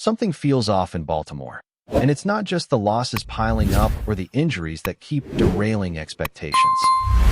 Something feels off in Baltimore. And it's not just the losses piling up or the injuries that keep derailing expectations.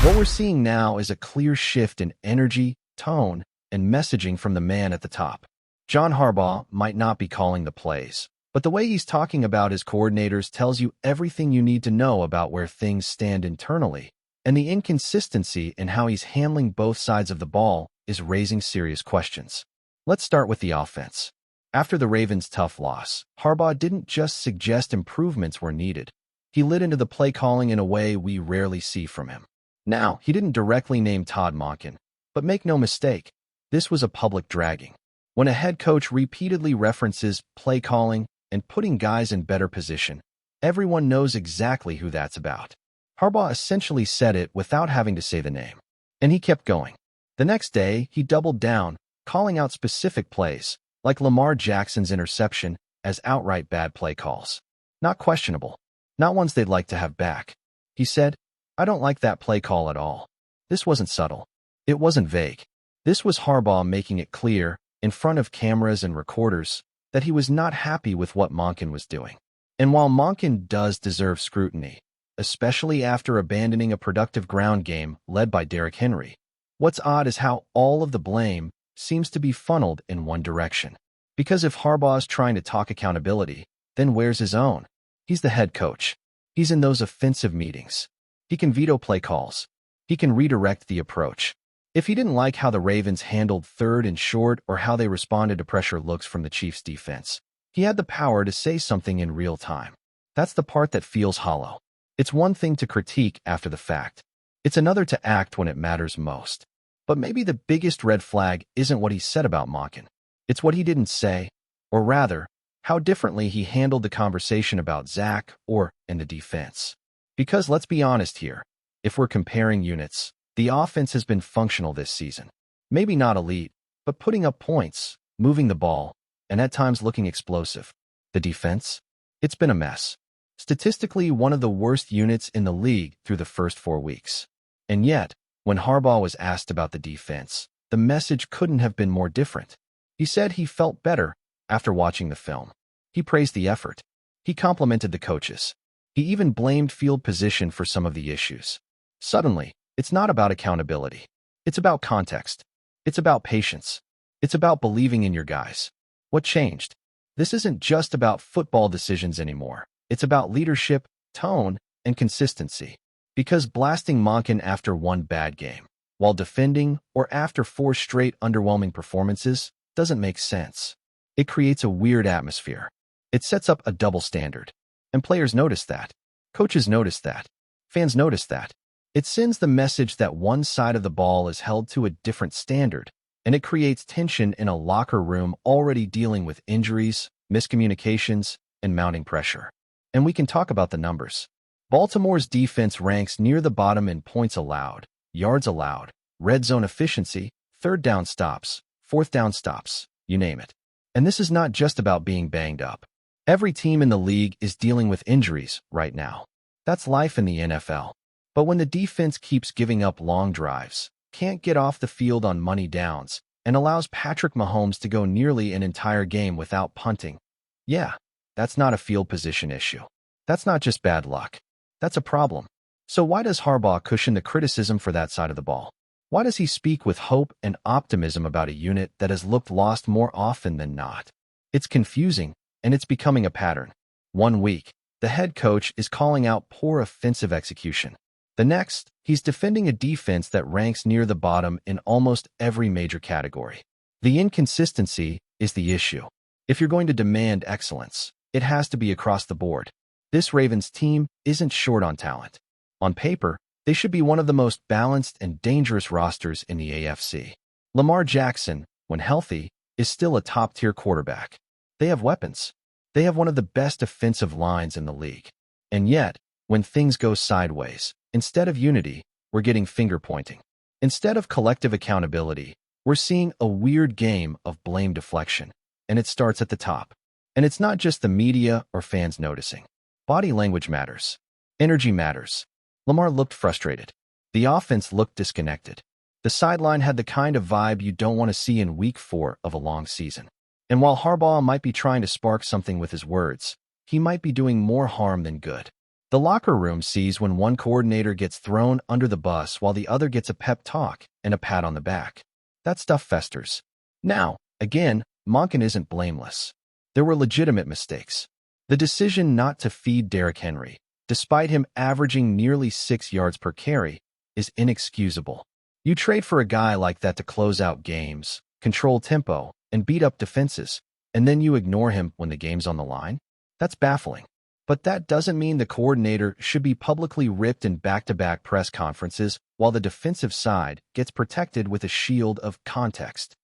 What we're seeing now is a clear shift in energy, tone, and messaging from the man at the top. John Harbaugh might not be calling the plays, but the way he's talking about his coordinators tells you everything you need to know about where things stand internally. And the inconsistency in how he's handling both sides of the ball is raising serious questions. Let's start with the offense. After the Ravens' tough loss, Harbaugh didn't just suggest improvements were needed. He lit into the play calling in a way we rarely see from him. Now, he didn't directly name Todd Monken, but make no mistake, this was a public dragging. When a head coach repeatedly references play calling and putting guys in better position, everyone knows exactly who that's about. Harbaugh essentially said it without having to say the name. And he kept going. The next day, he doubled down, calling out specific plays, like Lamar Jackson's interception, as outright bad play calls. Not questionable. Not ones they'd like to have back. He said, "I don't like that play call at all." This wasn't subtle. It wasn't vague. This was Harbaugh making it clear, in front of cameras and recorders, that he was not happy with what Monken was doing. And while Monken does deserve scrutiny, especially after abandoning a productive ground game led by Derrick Henry, what's odd is how all of the blame seems to be funneled in one direction. Because if Harbaugh's trying to talk accountability, then where's his own? He's the head coach. He's in those offensive meetings. He can veto play calls. He can redirect the approach. If he didn't like how the Ravens handled 3rd and short or how they responded to pressure looks from the Chiefs' defense, he had the power to say something in real time. That's the part that feels hollow. It's one thing to critique after the fact. It's another to act when it matters most. But maybe the biggest red flag isn't what he said about Monken. It's what he didn't say, or rather, how differently he handled the conversation about Zach or in the defense. Because let's be honest here, if we're comparing units, the offense has been functional this season. Maybe not elite, but putting up points, moving the ball, and at times looking explosive. The defense? It's been a mess. Statistically, one of the worst units in the league through the first 4 weeks. And yet, when Harbaugh was asked about the defense, the message couldn't have been more different. He said he felt better after watching the film. He praised the effort. He complimented the coaches. He even blamed field position for some of the issues. Suddenly, it's not about accountability. It's about context. It's about patience. It's about believing in your guys. What changed? This isn't just about football decisions anymore. It's about leadership, tone, and consistency. Because blasting Monken after one bad game, while defending or after 4 straight underwhelming performances, doesn't make sense. It creates a weird atmosphere. It sets up a double standard. And players notice that. Coaches notice that. Fans notice that. It sends the message that one side of the ball is held to a different standard, and it creates tension in a locker room already dealing with injuries, miscommunications, and mounting pressure. And we can talk about the numbers. Baltimore's defense ranks near the bottom in points allowed, yards allowed, red zone efficiency, 3rd down stops, 4th down stops, you name it. And this is not just about being banged up. Every team in the league is dealing with injuries right now. That's life in the NFL. But when the defense keeps giving up long drives, can't get off the field on money downs, and allows Patrick Mahomes to go nearly an entire game without punting, yeah, that's not a field position issue. That's not just bad luck. That's a problem. So why does Harbaugh cushion the criticism for that side of the ball? Why does he speak with hope and optimism about a unit that has looked lost more often than not? It's confusing, and it's becoming a pattern. One week, the head coach is calling out poor offensive execution. The next, he's defending a defense that ranks near the bottom in almost every major category. The inconsistency is the issue. If you're going to demand excellence, it has to be across the board. This Ravens team isn't short on talent. On paper, they should be one of the most balanced and dangerous rosters in the AFC. Lamar Jackson, when healthy, is still a top-tier quarterback. They have weapons. They have one of the best offensive lines in the league. And yet, when things go sideways, instead of unity, we're getting finger-pointing. Instead of collective accountability, we're seeing a weird game of blame deflection. And it starts at the top. And it's not just the media or fans noticing. Body language matters. Energy matters. Lamar looked frustrated. The offense looked disconnected. The sideline had the kind of vibe you don't want to see in week 4 of a long season. And while Harbaugh might be trying to spark something with his words, he might be doing more harm than good. The locker room sees when one coordinator gets thrown under the bus while the other gets a pep talk and a pat on the back. That stuff festers. Now, again, Monken isn't blameless. There were legitimate mistakes. The decision not to feed Derrick Henry, despite him averaging nearly 6 yards per carry, is inexcusable. You trade for a guy like that to close out games, control tempo, and beat up defenses, and then you ignore him when the game's on the line? That's baffling. But that doesn't mean the coordinator should be publicly ripped in back-to-back press conferences while the defensive side gets protected with a shield of context.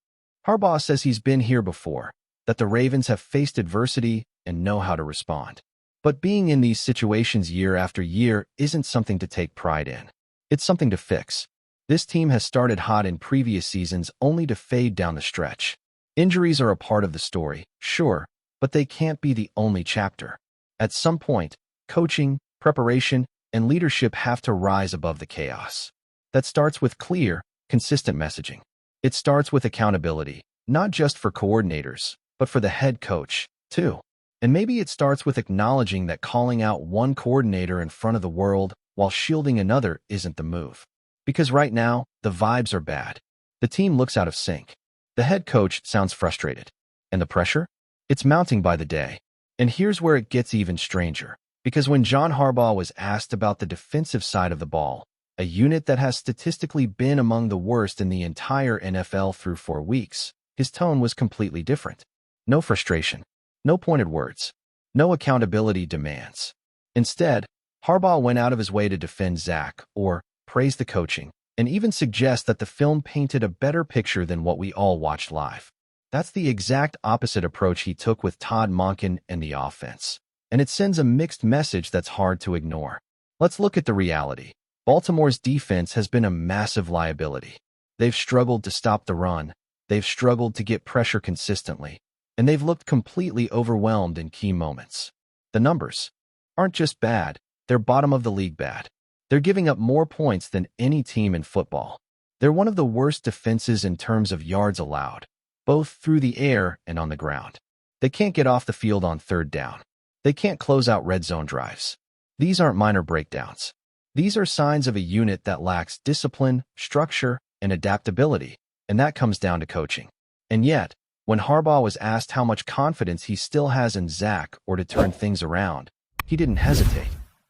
Harbaugh says he's been here before, that the Ravens have faced adversity and know how to respond. But being in these situations year after year isn't something to take pride in. It's something to fix. This team has started hot in previous seasons only to fade down the stretch. Injuries are a part of the story, sure, but they can't be the only chapter. At some point, coaching, preparation, and leadership have to rise above the chaos. That starts with clear, consistent messaging. It starts with accountability, not just for coordinators, but for the head coach, too. And maybe it starts with acknowledging that calling out one coordinator in front of the world while shielding another isn't the move. Because right now, the vibes are bad. The team looks out of sync. The head coach sounds frustrated. And the pressure? It's mounting by the day. And here's where it gets even stranger. Because when John Harbaugh was asked about the defensive side of the ball, a unit that has statistically been among the worst in the entire NFL through 4 weeks, his tone was completely different. No frustration. No pointed words. No accountability demands. Instead, Harbaugh went out of his way to defend Zach, or praise the coaching, and even suggest that the film painted a better picture than what we all watched live. That's the exact opposite approach he took with Todd Monken and the offense. And it sends a mixed message that's hard to ignore. Let's look at the reality. Baltimore's defense has been a massive liability. They've struggled to stop the run, they've struggled to get pressure consistently, and they've looked completely overwhelmed in key moments. The numbers aren't just bad, they're bottom of the league bad. They're giving up more points than any team in football. They're one of the worst defenses in terms of yards allowed, both through the air and on the ground. They can't get off the field on third down. They can't close out red zone drives. These aren't minor breakdowns. These are signs of a unit that lacks discipline, structure, and adaptability, and that comes down to coaching. And yet, when Harbaugh was asked how much confidence he still has in Zach or to turn things around, he didn't hesitate.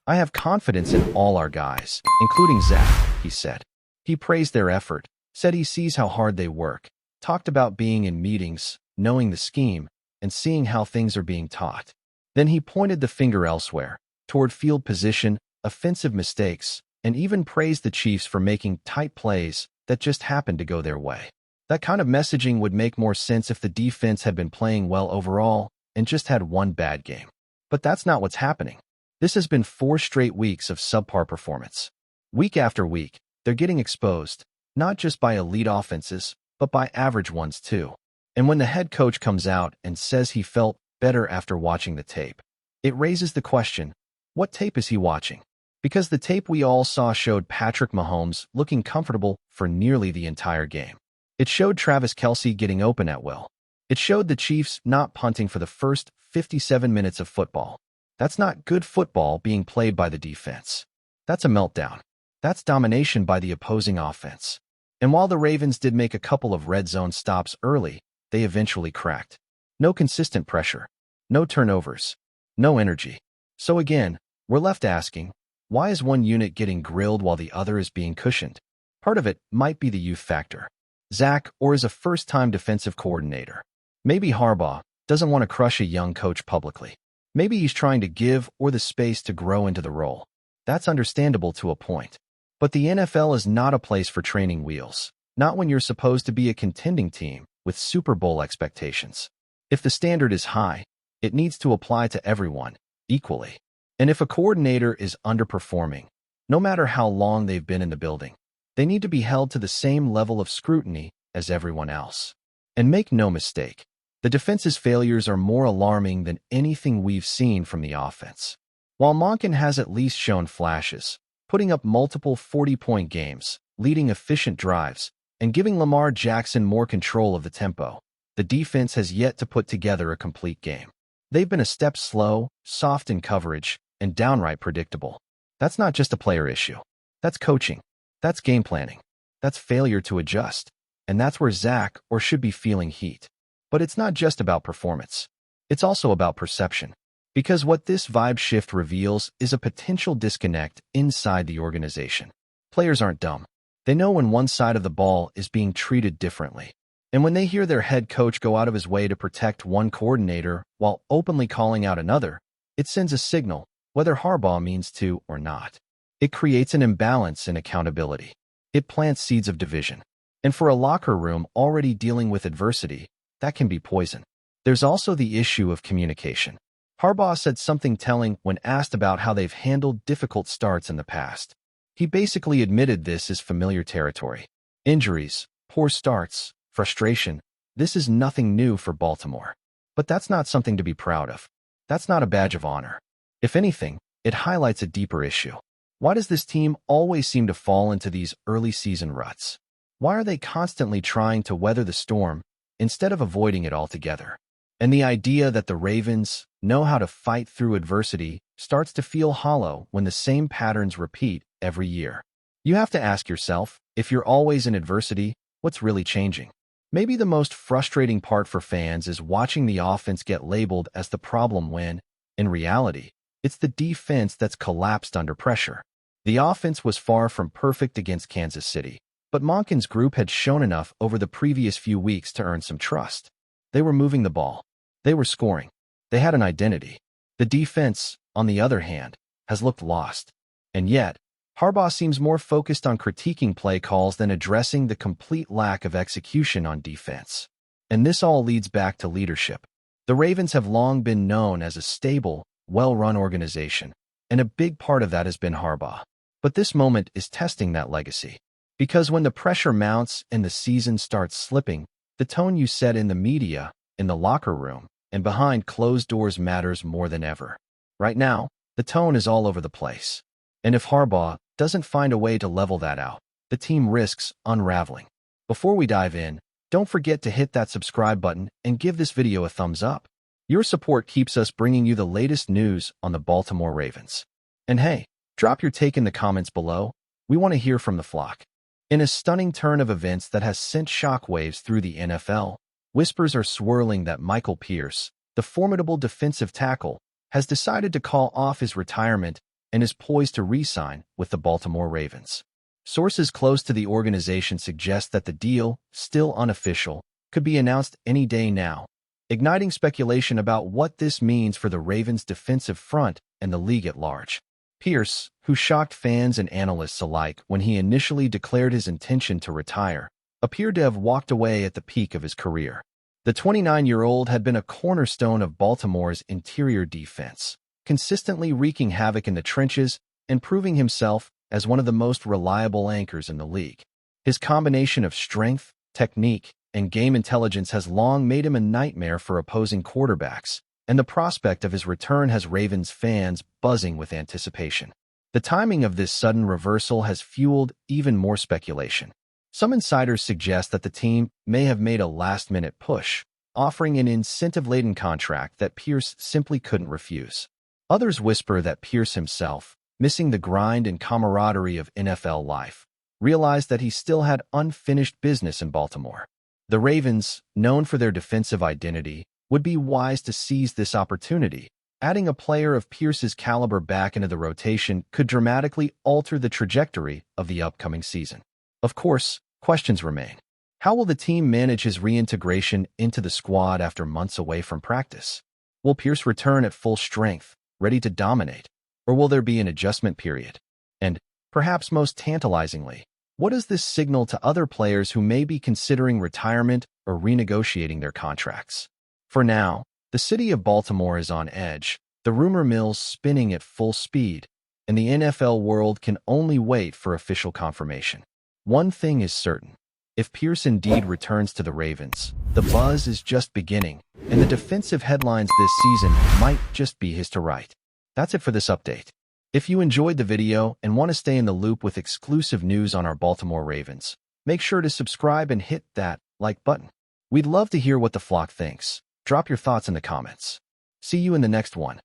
I have confidence in all our guys, including Zach, he said. He praised their effort, said he sees how hard they work, talked about being in meetings, knowing the scheme, and seeing how things are being taught. Then he pointed the finger elsewhere, toward field position, offensive mistakes, and even praised the Chiefs for making tight plays that just happened to go their way. That kind of messaging would make more sense if the defense had been playing well overall and just had one bad game. But that's not what's happening. This has been 4 straight weeks of subpar performance. Week after week, they're getting exposed, not just by elite offenses, but by average ones too. And when the head coach comes out and says he felt better after watching the tape, it raises the question, what tape is he watching? Because the tape we all saw showed Patrick Mahomes looking comfortable for nearly the entire game. It showed Travis Kelce getting open at will. It showed the Chiefs not punting for the first 57 minutes of football. That's not good football being played by the defense. That's a meltdown. That's domination by the opposing offense. And while the Ravens did make a couple of red zone stops early, they eventually cracked. No consistent pressure. No turnovers. No energy. So again, we're left asking, why is one unit getting grilled while the other is being cushioned? Part of it might be the youth factor. Zach, or is a first-time defensive coordinator. Maybe Harbaugh doesn't want to crush a young coach publicly. Maybe he's trying to give or the space to grow into the role. That's understandable to a point. But the NFL is not a place for training wheels, not when you're supposed to be a contending team with Super Bowl expectations. If the standard is high, it needs to apply to everyone equally. And if a coordinator is underperforming, no matter how long they've been in the building, they need to be held to the same level of scrutiny as everyone else. And make no mistake, the defense's failures are more alarming than anything we've seen from the offense. While Monken has at least shown flashes, putting up multiple 40-point games, leading efficient drives, and giving Lamar Jackson more control of the tempo, the defense has yet to put together a complete game. They've been a step slow, soft in coverage, and downright predictable. That's not just a player issue. That's coaching. That's game planning. That's failure to adjust. And that's where Zach or should be feeling heat. But it's not just about performance. It's also about perception. Because what this vibe shift reveals is a potential disconnect inside the organization. Players aren't dumb. They know when one side of the ball is being treated differently. And when they hear their head coach go out of his way to protect one coordinator while openly calling out another, it sends a signal, whether Harbaugh means to or not. It creates an imbalance in accountability. It plants seeds of division. And for a locker room already dealing with adversity, that can be poison. There's also the issue of communication. Harbaugh said something telling when asked about how they've handled difficult starts in the past. He basically admitted this is familiar territory. Injuries, poor starts, frustration. This is nothing new for Baltimore. But that's not something to be proud of. That's not a badge of honor. If anything, it highlights a deeper issue. Why does this team always seem to fall into these early season ruts? Why are they constantly trying to weather the storm instead of avoiding it altogether? And the idea that the Ravens know how to fight through adversity starts to feel hollow when the same patterns repeat every year. You have to ask yourself, if you're always in adversity, what's really changing? Maybe the most frustrating part for fans is watching the offense get labeled as the problem when, in reality, it's the defense that's collapsed under pressure. The offense was far from perfect against Kansas City, but Monken's group had shown enough over the previous few weeks to earn some trust. They were moving the ball. They were scoring. They had an identity. The defense, on the other hand, has looked lost. And yet, Harbaugh seems more focused on critiquing play calls than addressing the complete lack of execution on defense. And this all leads back to leadership. The Ravens have long been known as a stable, well-run organization, and a big part of that has been Harbaugh. But this moment is testing that legacy. Because when the pressure mounts and the season starts slipping, the tone you set in the media, in the locker room, and behind closed doors matters more than ever. Right now, the tone is all over the place. And if Harbaugh doesn't find a way to level that out, the team risks unraveling. Before we dive in, don't forget to hit that subscribe button and give this video a thumbs up. Your support keeps us bringing you the latest news on the Baltimore Ravens. And hey, drop your take in the comments below. We want to hear from the flock. In a stunning turn of events that has sent shockwaves through the NFL, whispers are swirling that Michael Pierce, the formidable defensive tackle, has decided to call off his retirement and is poised to re-sign with the Baltimore Ravens. Sources close to the organization suggest that the deal, still unofficial, could be announced any day now, igniting speculation about what this means for the Ravens' defensive front and the league at large. Pierce, who shocked fans and analysts alike when he initially declared his intention to retire, appeared to have walked away at the peak of his career. The 29-year-old had been a cornerstone of Baltimore's interior defense, consistently wreaking havoc in the trenches and proving himself as one of the most reliable anchors in the league. His combination of strength, technique, and game intelligence has long made him a nightmare for opposing quarterbacks, and the prospect of his return has Ravens fans buzzing with anticipation. The timing of this sudden reversal has fueled even more speculation. Some insiders suggest that the team may have made a last-minute push, offering an incentive-laden contract that Pierce simply couldn't refuse. Others whisper that Pierce himself, missing the grind and camaraderie of NFL life, realized that he still had unfinished business in Baltimore. The Ravens, known for their defensive identity, would be wise to seize this opportunity. Adding a player of Pierce's caliber back into the rotation could dramatically alter the trajectory of the upcoming season. Of course, questions remain. How will the team manage his reintegration into the squad after months away from practice? Will Pierce return at full strength, ready to dominate? Or will there be an adjustment period? And, perhaps most tantalizingly, what does this signal to other players who may be considering retirement or renegotiating their contracts? For now, the city of Baltimore is on edge, the rumor mill's spinning at full speed, and the NFL world can only wait for official confirmation. One thing is certain. If Pierce indeed returns to the Ravens, the buzz is just beginning, and the defensive headlines this season might just be his to write. That's it for this update. If you enjoyed the video and want to stay in the loop with exclusive news on our Baltimore Ravens, make sure to subscribe and hit that like button. We'd love to hear what the flock thinks. Drop your thoughts in the comments. See you in the next one.